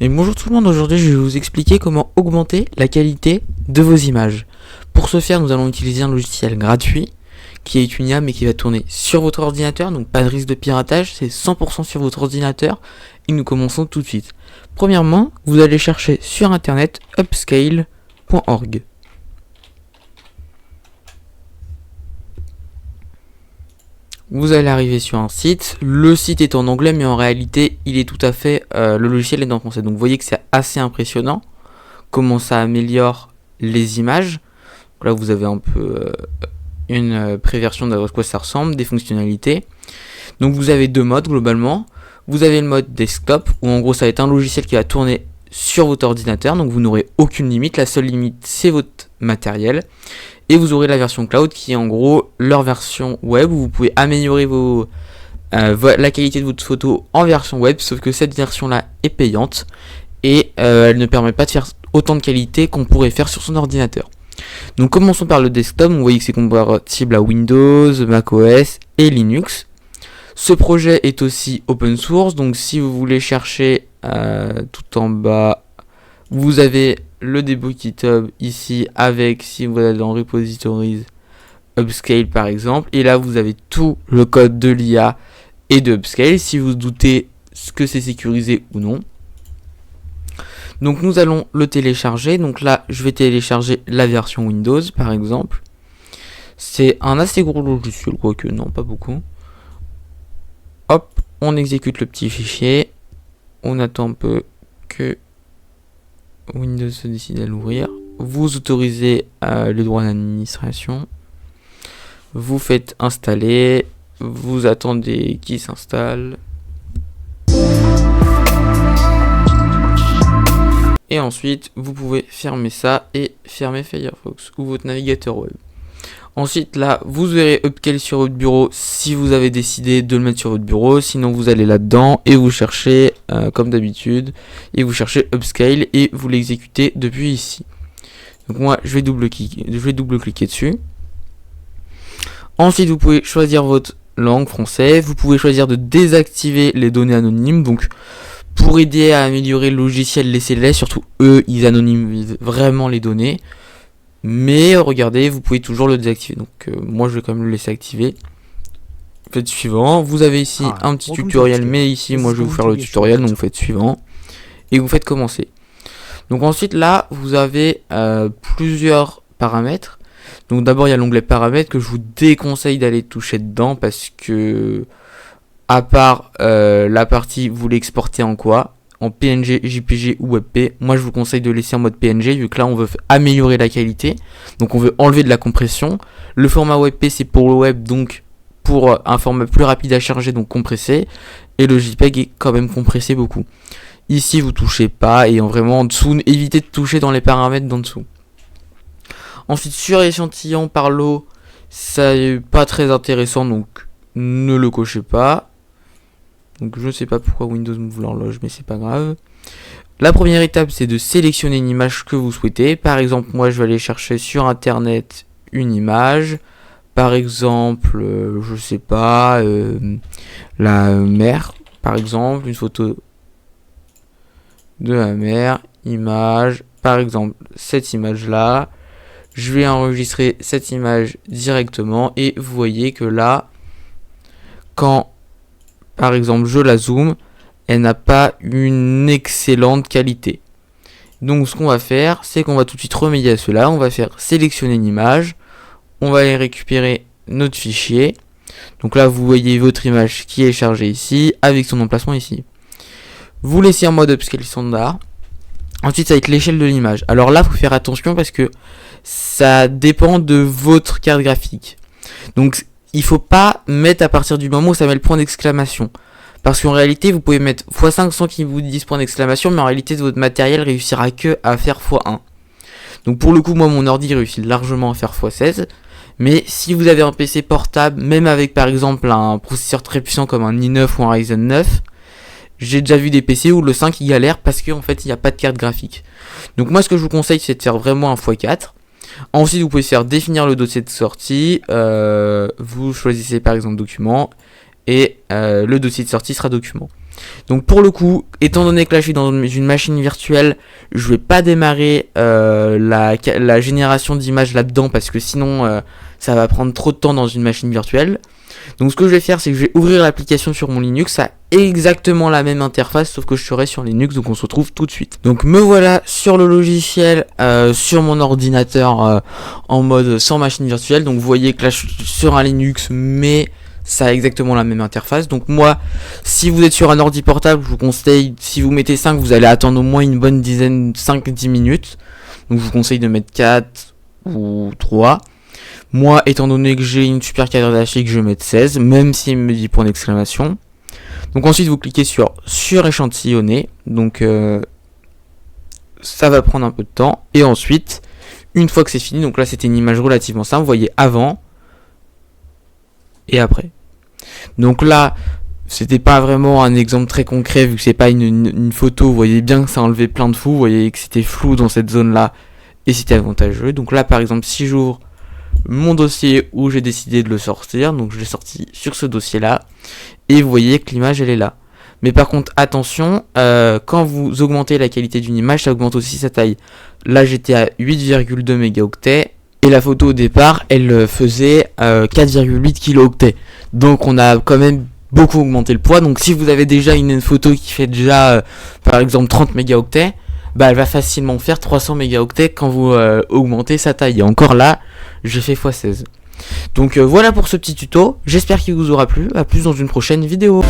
Et bonjour tout le monde, aujourd'hui je vais vous expliquer comment augmenter la qualité de vos images. Pour ce faire, nous allons utiliser un logiciel gratuit qui est une IA mais qui va tourner sur votre ordinateur, donc pas de risque de piratage, c'est 100% sur votre ordinateur et nous commençons tout de suite. Premièrement, vous allez chercher sur internet upscale.org. Vous allez arriver sur un site, le site est en anglais mais en réalité il est tout à fait, le logiciel est en français. Donc vous voyez que c'est assez impressionnant comment ça améliore les images. Donc là vous avez un peu une préversion de quoi ça ressemble, des fonctionnalités. Donc vous avez deux modes globalement. Vous avez le mode desktop où en gros ça va être un logiciel qui va tourner sur votre ordinateur, donc vous n'aurez aucune limite, la seule limite c'est votre matériel. Et vous aurez la version cloud qui est en gros leur version web où vous pouvez améliorer la qualité de votre photo en version web, sauf que cette version là est payante et elle ne permet pas de faire autant de qualité qu'on pourrait faire sur son ordinateur. Donc commençons par le desktop, vous voyez que c'est compatible à Windows, macOS et Linux. Ce projet est aussi open source, donc si vous voulez chercher tout en bas, vous avez le debug GitHub ici avec, si vous allez dans Repositories, Upscale par exemple, et là vous avez tout le code de l'IA et de Upscale si vous doutez que c'est sécurisé ou non. Donc nous allons le télécharger, donc là je vais télécharger la version Windows par exemple. C'est un assez gros logiciel, quoique non pas beaucoup. Hop, on exécute le petit fichier, on attend un peu que Windows se décide à l'ouvrir. Vous autorisez les droits d'administration. Vous faites installer. Vous attendez qu'il s'installe. Et ensuite, vous pouvez fermer ça et fermer Firefox ou votre navigateur web. Ensuite, là, vous verrez Upscale sur votre bureau si vous avez décidé de le mettre sur votre bureau. Sinon, vous allez là-dedans et vous cherchez, comme d'habitude, et vous cherchez Upscale et vous l'exécutez depuis ici. Donc moi, je vais double-cliquer dessus. Ensuite, vous pouvez choisir votre langue française. Vous pouvez choisir de désactiver les données anonymes. Donc, pour aider à améliorer le logiciel, laissez-les. Surtout, eux, ils anonymisent vraiment les données. Mais regardez, vous pouvez toujours le désactiver. Donc moi je vais quand même le laisser activer. Faites suivant. Vous avez ici un petit tutoriel, mais ici moi je vais vous faire le tutoriel, donc vous faites suivant. Et vous faites commencer. Donc ensuite là, vous avez plusieurs paramètres. Donc d'abord il y a l'onglet paramètres que je vous déconseille d'aller toucher dedans parce que à part la partie vous l'exportez en quoi, en PNG, JPG ou WebP, moi je vous conseille de laisser en mode PNG vu que là on veut améliorer la qualité, donc on veut enlever de la compression. Le format WebP c'est pour le web, donc pour un format plus rapide à charger, donc compressé, et le JPEG est quand même compressé beaucoup. Ici vous touchez pas, et vraiment en dessous, évitez de toucher dans les paramètres d'en dessous. Ensuite sur échantillon par lot, ça n'est pas très intéressant, donc ne le cochez pas. Donc je ne sais pas pourquoi Windows m'ouvre l'horloge, mais c'est pas grave. La première étape, c'est de sélectionner une image que vous souhaitez. Par exemple, moi je vais aller chercher sur internet une image. Par exemple, je sais pas, la mer, par exemple, une photo de la mer, image, par exemple, cette image-là. Je vais enregistrer cette image directement et vous voyez que là, quand par exemple je la zoome, elle n'a pas une excellente qualité. Donc ce qu'on va faire, c'est qu'on va tout de suite remédier à cela. On va faire sélectionner une image. On va aller récupérer notre fichier. Donc là vous voyez votre image qui est chargée ici, avec son emplacement ici. Vous laissez en mode upscale standard. Ensuite ça va être l'échelle de l'image. Alors là il faut faire attention parce que ça dépend de votre carte graphique. Donc il faut pas mettre à partir du moment où ça met le point d'exclamation. Parce qu'en réalité, vous pouvez mettre x500 qui vous disent point d'exclamation, mais en réalité, votre matériel réussira que à faire x1. Donc pour le coup, moi, mon ordi réussit largement à faire x16. Mais si vous avez un PC portable, même avec par exemple un processeur très puissant comme un i9 ou un Ryzen 9, j'ai déjà vu des PC où le 5 il galère parce qu'en fait, il n'y a pas de carte graphique. Donc moi, ce que je vous conseille, c'est de faire vraiment un x4. Ensuite, vous pouvez faire définir le dossier de sortie. Vous choisissez par exemple document et le dossier de sortie sera document. Donc pour le coup, étant donné que là je suis dans une machine virtuelle, je vais pas démarrer la génération d'images là-dedans parce que sinon ça va prendre trop de temps dans une machine virtuelle. Donc ce que je vais faire, c'est que je vais ouvrir l'application sur mon Linux, ça a exactement la même interface sauf que je serai sur Linux, donc on se retrouve tout de suite. Donc me voilà sur le logiciel, sur mon ordinateur en mode sans machine virtuelle. Donc vous voyez que là je suis sur un Linux mais ça a exactement la même interface. Donc moi, si vous êtes sur un ordi portable, je vous conseille, si vous mettez 5, vous allez attendre au moins une bonne dizaine, 5-10 minutes. Donc je vous conseille de mettre 4 ou 3. Moi, étant donné que j'ai une super carte graphique, je vais mettre 16, même s'il me dit point d'exclamation. Donc ensuite, vous cliquez sur échantillonner. Donc ça va prendre un peu de temps. Et ensuite, une fois que c'est fini, donc là c'était une image relativement simple, vous voyez avant et après. Donc là, c'était pas vraiment un exemple très concret vu que c'est pas une photo. Vous voyez bien que ça a enlevé plein de fous. Vous voyez que c'était flou dans cette zone là et c'était avantageux. Donc là par exemple, si j'ouvre mon dossier où j'ai décidé de le sortir, donc je l'ai sorti sur ce dossier là et vous voyez que l'image elle est là. Mais par contre attention, quand vous augmentez la qualité d'une image, ça augmente aussi sa taille. Là j'étais à 8,2 mégaoctets et la photo au départ elle faisait 4,8 kilooctets. Donc on a quand même beaucoup augmenté le poids. Donc si vous avez déjà une photo qui fait déjà par exemple 30 mégaoctets, bah elle va facilement faire 300 mégaoctets quand vous augmentez sa taille. Et encore là, j'ai fait x16. Donc voilà pour ce petit tuto. J'espère qu'il vous aura plu. A plus dans une prochaine vidéo.